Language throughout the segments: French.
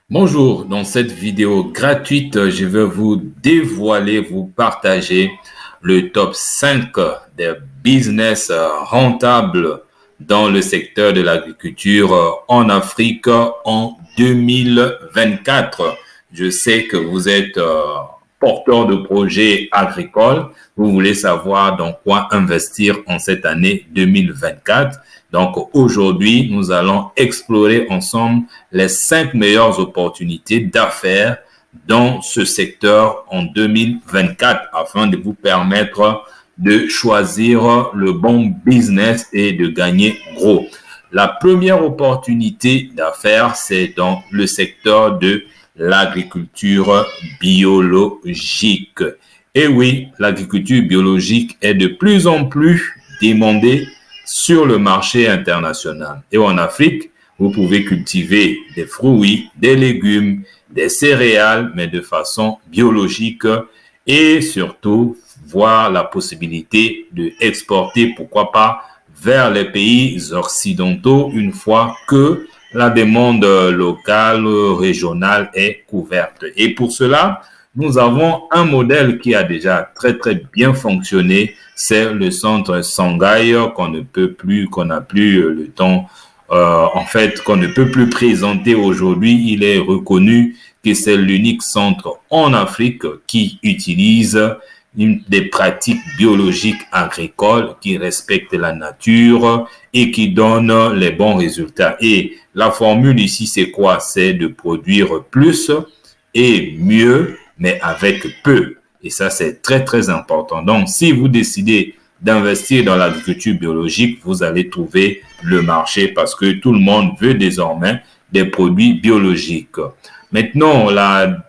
Bonjour, dans cette vidéo gratuite, je vais vous partager le top 5 des business rentables dans le secteur de l'agriculture en Afrique en 2024. Je sais que vous êtes porteur de projets agricoles, vous voulez savoir dans quoi investir en cette année 2024. Donc aujourd'hui, nous allons explorer ensemble les 5 meilleures opportunités d'affaires dans ce secteur en 2024 afin de vous permettre de choisir le bon business et de gagner gros. La première opportunité d'affaires, c'est dans le secteur de l'agriculture biologique. Et oui, l'agriculture biologique est de plus en plus demandée sur le marché international. Et en Afrique, vous pouvez cultiver des fruits, des légumes, des céréales, mais de façon biologique et surtout voir la possibilité de exporter, pourquoi pas, vers les pays occidentaux une fois que la demande locale, régionale est couverte. Et pour cela, nous avons un modèle qui a déjà très bien fonctionné, c'est le centre Sangaï qu'on n'a plus le temps, qu'on ne peut plus présenter aujourd'hui. Il est reconnu que c'est l'unique centre en Afrique qui utilise des pratiques biologiques agricoles qui respectent la nature et qui donnent les bons résultats. Et la formule ici, c'est quoi? C'est de produire plus et mieux, mais avec peu. Et ça, c'est très important. Donc, si vous décidez d'investir dans l'agriculture biologique, vous allez trouver le marché parce que tout le monde veut désormais des produits biologiques. Maintenant,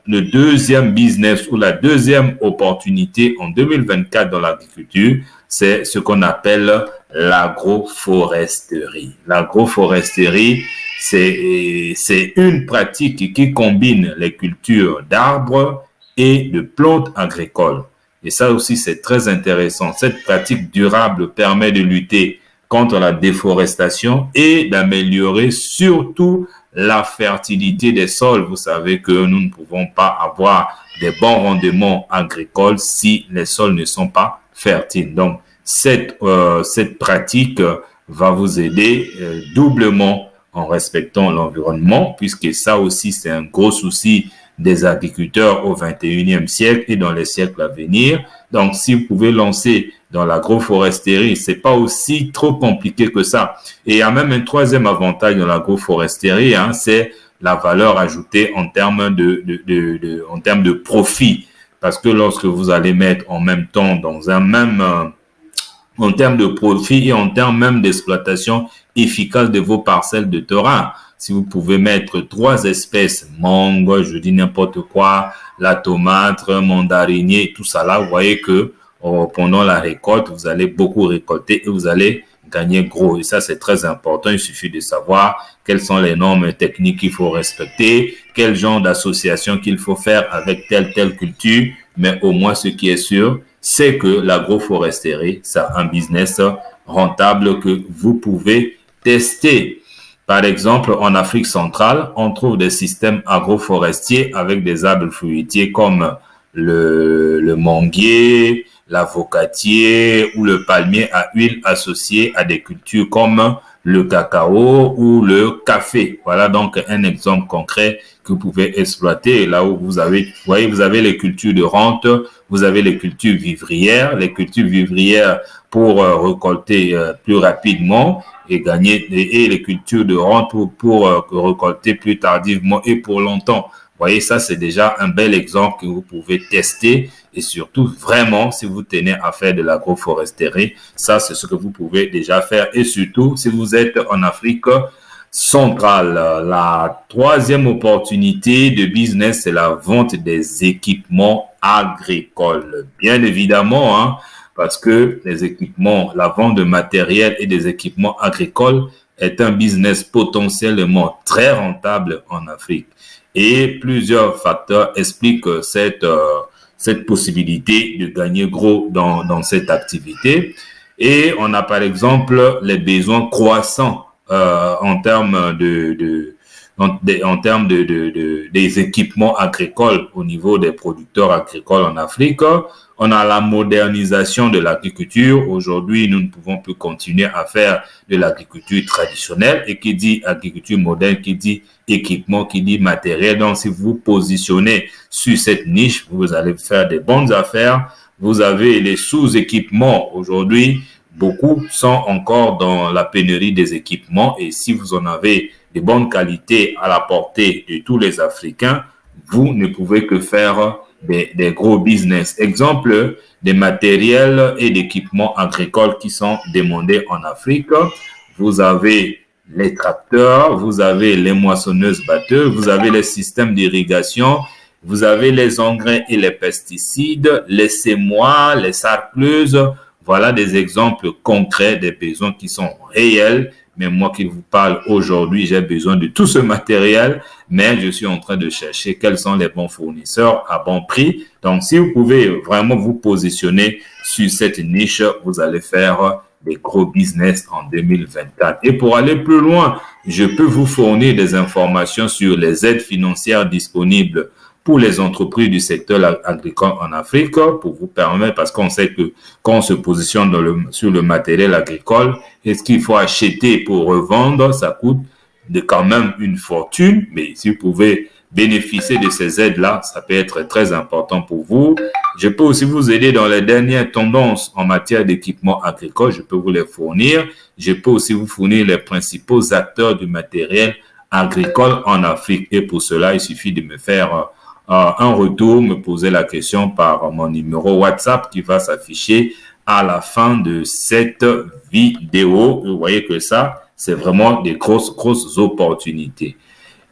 le deuxième business ou la deuxième opportunité en 2024 dans l'agriculture, c'est ce qu'on appelle l'agroforesterie. L'agroforesterie, c'est une pratique qui combine les cultures d'arbres et de plantes agricoles. Et ça aussi, c'est très intéressant. Cette pratique durable permet de lutter contre la déforestation et d'améliorer surtout la fertilité des sols. Vous savez que nous ne pouvons pas avoir des bons rendements agricoles si les sols ne sont pas fertiles. Donc, cette pratique va vous aider doublement en respectant l'environnement, puisque ça aussi, c'est un gros souci des agriculteurs au 21e siècle et dans les siècles à venir. Donc, si vous pouvez lancer dans l'agroforesterie, c'est pas aussi trop compliqué que ça. Et il y a même un troisième avantage dans l'agroforesterie, c'est la valeur ajoutée en termes de profit. Parce que lorsque vous allez mettre en même temps dans un même, en termes de profit et en termes même d'exploitation efficace de vos parcelles de terrain, si vous pouvez mettre 3 espèces, mangue, je dis n'importe quoi, la tomate, mandarinier, tout ça là, vous voyez que pendant la récolte, vous allez beaucoup récolter et vous allez gagner gros. Et ça, c'est très important. Il suffit de savoir quelles sont les normes techniques qu'il faut respecter, quel genre d'association qu'il faut faire avec telle culture. Mais au moins, ce qui est sûr, c'est que l'agroforesterie, c'est un business rentable que vous pouvez tester. Par exemple, en Afrique centrale, on trouve des systèmes agroforestiers avec des arbres fruitiers comme le manguier, l'avocatier ou le palmier à huile associé à des cultures comme le cacao ou le café. Voilà donc un exemple concret que vous pouvez exploiter là où vous voyez, vous avez les cultures de rente, vous avez les cultures vivrières pour récolter plus rapidement et gagner, et les cultures de rente pour récolter plus tardivement et pour longtemps. Vous voyez, ça, c'est déjà un bel exemple que vous pouvez tester et surtout, vraiment, si vous tenez à faire de l'agroforesterie, ça, c'est ce que vous pouvez déjà faire. Et surtout, si vous êtes en Afrique centrale, la troisième opportunité de business, c'est la vente des équipements agricoles. Bien évidemment, parce que les équipements, la vente de matériel et des équipements agricoles est un business potentiellement très rentable en Afrique. Et plusieurs facteurs expliquent cette possibilité de gagner gros dans cette activité. Et on a par exemple les besoins croissants en termes en termes des équipements agricoles au niveau des producteurs agricoles en Afrique. On a la modernisation de l'agriculture. Aujourd'hui, nous ne pouvons plus continuer à faire de l'agriculture traditionnelle. Et qui dit agriculture moderne, qui dit équipement, qui dit matériel. Donc, si vous vous positionnez sur cette niche, vous allez faire des bonnes affaires. Vous avez les sous-équipements. Aujourd'hui, beaucoup sont encore dans la pénurie des équipements. Et si vous en avez de bonne qualité à la portée de tous les Africains, vous ne pouvez que faire des gros business. Exemple, des matériels et d'équipements agricoles qui sont demandés en Afrique. Vous avez les tracteurs, vous avez les moissonneuses batteuses, vous avez les systèmes d'irrigation, vous avez les engrais et les pesticides, les semoirs, les sarcleuses. Voilà des exemples concrets des besoins qui sont réels. Mais moi qui vous parle aujourd'hui, j'ai besoin de tout ce matériel, mais je suis en train de chercher quels sont les bons fournisseurs à bon prix. Donc, si vous pouvez vraiment vous positionner sur cette niche, vous allez faire des gros business en 2024. Et pour aller plus loin, je peux vous fournir des informations sur les aides financières disponibles pour les entreprises du secteur agricole en Afrique, pour vous permettre, parce qu'on sait que quand on se positionne sur le matériel agricole, est-ce qu'il faut acheter pour revendre, ça coûte quand même une fortune, mais si vous pouvez bénéficier de ces aides-là, ça peut être très important pour vous. Je peux aussi vous aider dans les dernières tendances en matière d'équipement agricole, je peux vous les fournir. Je peux aussi vous fournir les principaux acteurs du matériel agricole en Afrique. Et pour cela, il suffit de me faire un retour, me poser la question par mon numéro WhatsApp qui va s'afficher à la fin de cette vidéo. Vous voyez que ça, c'est vraiment des grosses opportunités.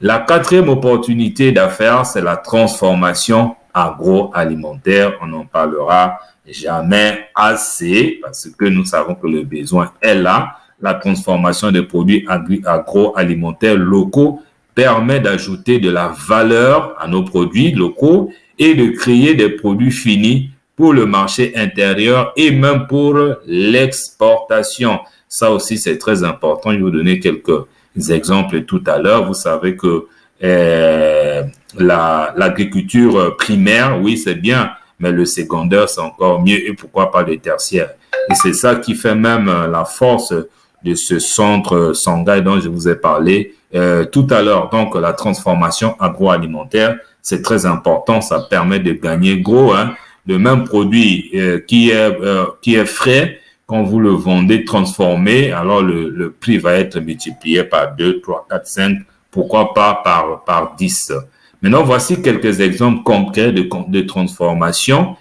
La quatrième opportunité d'affaires, c'est la transformation agroalimentaire. On n'en parlera jamais assez parce que nous savons que le besoin est là. La transformation des produits agroalimentaires locaux permet d'ajouter de la valeur à nos produits locaux et de créer des produits finis pour le marché intérieur et même pour l'exportation. Ça aussi, c'est très important. Je vais vous donner quelques exemples tout à l'heure. Vous savez que l'agriculture primaire, oui, c'est bien, mais le secondaire, c'est encore mieux. Et pourquoi pas le tertiaire? Et c'est ça qui fait même la force de ce centre Sangaï dont je vous ai parlé tout à l'heure. Donc, la transformation agroalimentaire, c'est très important. Ça permet de gagner gros. Le même produit qui est frais, quand vous le vendez transformé, alors le prix va être multiplié par 2, 3, 4, 5, pourquoi pas par 10. Maintenant, voici quelques exemples concrets de transformation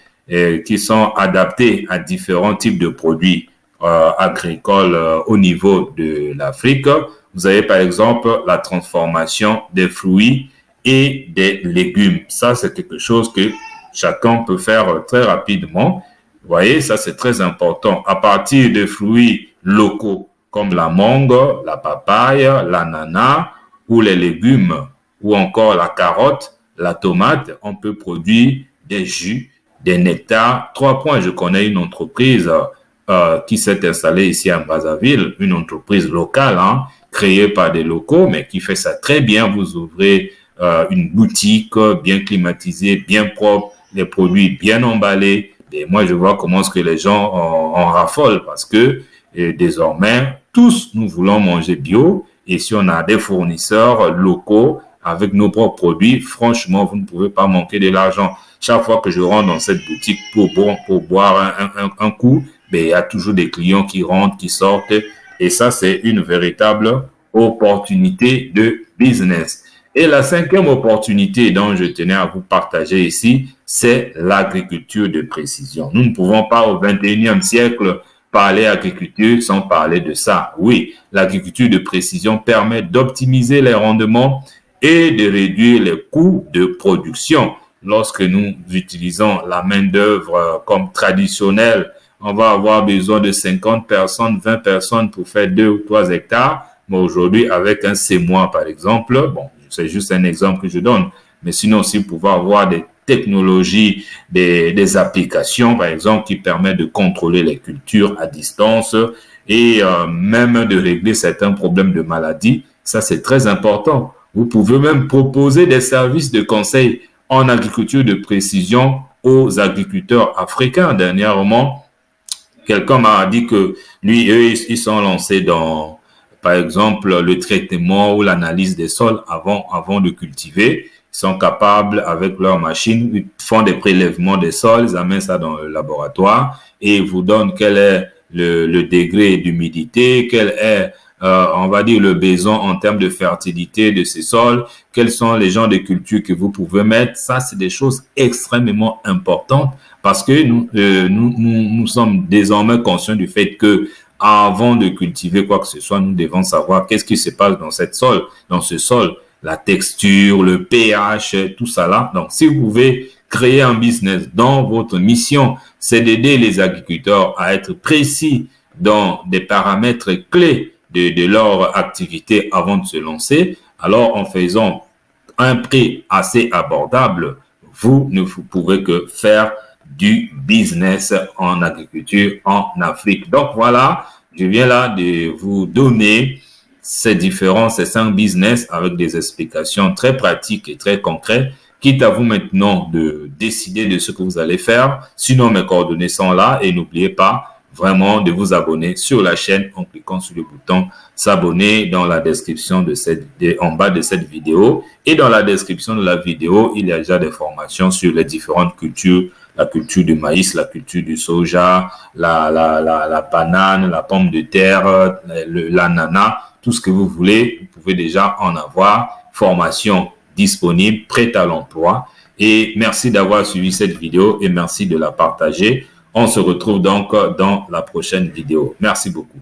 qui sont adaptés à différents types de produits agricoles au niveau de l'Afrique. Vous avez par exemple la transformation des fruits et des légumes. Ça, c'est quelque chose que chacun peut faire très rapidement. Vous voyez, ça c'est très important. À partir de fruits locaux comme la mangue, la papaye, l'ananas ou les légumes ou encore la carotte, la tomate, on peut produire des jus, des nectars. 3 points, je connais une entreprise qui s'est installée ici à Brazzaville, une entreprise locale, créée par des locaux, mais qui fait ça très bien. Vous ouvrez une boutique bien climatisée, bien propre, les produits bien emballés. Et moi, je vois comment est-ce que les gens en raffolent parce que désormais, tous nous voulons manger bio. Et si on a des fournisseurs locaux avec nos propres produits, franchement, vous ne pouvez pas manquer de l'argent. Chaque fois que je rentre dans cette boutique pour boire un coup, il y a toujours des clients qui rentrent, qui sortent. Et ça, c'est une véritable opportunité de business. Et la 5e opportunité dont je tenais à vous partager ici, c'est l'agriculture de précision. Nous ne pouvons pas au 21e siècle parler agriculture sans parler de ça. Oui, l'agriculture de précision permet d'optimiser les rendements et de réduire les coûts de production. Lorsque nous utilisons la main-d'œuvre comme traditionnelle, on va avoir besoin de 50 personnes, 20 personnes pour faire 2 ou 3 hectares. Mais aujourd'hui, avec un semoir, par exemple, bon, c'est juste un exemple que je donne, mais sinon aussi pouvoir avoir des technologies, des applications, par exemple, qui permettent de contrôler les cultures à distance et même de régler certains problèmes de maladie. Ça, c'est très important. Vous pouvez même proposer des services de conseil en agriculture de précision aux agriculteurs africains. Dernièrement, quelqu'un m'a dit que lui, eux, ils sont lancés dans, par exemple, le traitement ou l'analyse des sols avant de cultiver. Ils sont capables, avec leurs machines, ils font des prélèvements des sols, ils amènent ça dans le laboratoire et ils vous donnent quel est le degré d'humidité, quel est, on va dire, le besoin en termes de fertilité de ces sols, quels sont les genres de cultures que vous pouvez mettre. Ça, c'est des choses extrêmement importantes parce que nous sommes désormais conscients du fait que avant de cultiver quoi que ce soit, nous devons savoir qu'est-ce qui se passe dans ce sol, la texture, le pH, tout ça là. Donc, si vous pouvez créer un business dont votre mission, c'est d'aider les agriculteurs à être précis dans des paramètres clés de leur activité avant de se lancer, alors en faisant un prix assez abordable, vous ne pourrez que faire du business en agriculture en Afrique. Donc voilà, je viens là de vous donner ces 5 business avec des explications très pratiques et très concrètes. Quitte à vous maintenant de décider de ce que vous allez faire. Sinon, mes coordonnées sont là et n'oubliez pas vraiment de vous abonner sur la chaîne en cliquant sur le bouton s'abonner dans la description en bas de cette vidéo. Et dans la description de la vidéo, il y a déjà des formations sur les différentes cultures, la culture du maïs, la culture du soja, la banane, la pomme de terre, l'ananas, tout ce que vous voulez. Vous pouvez déjà en avoir. Formation disponible, prête à l'emploi. Et merci d'avoir suivi cette vidéo et merci de la partager. On se retrouve donc dans la prochaine vidéo. Merci beaucoup.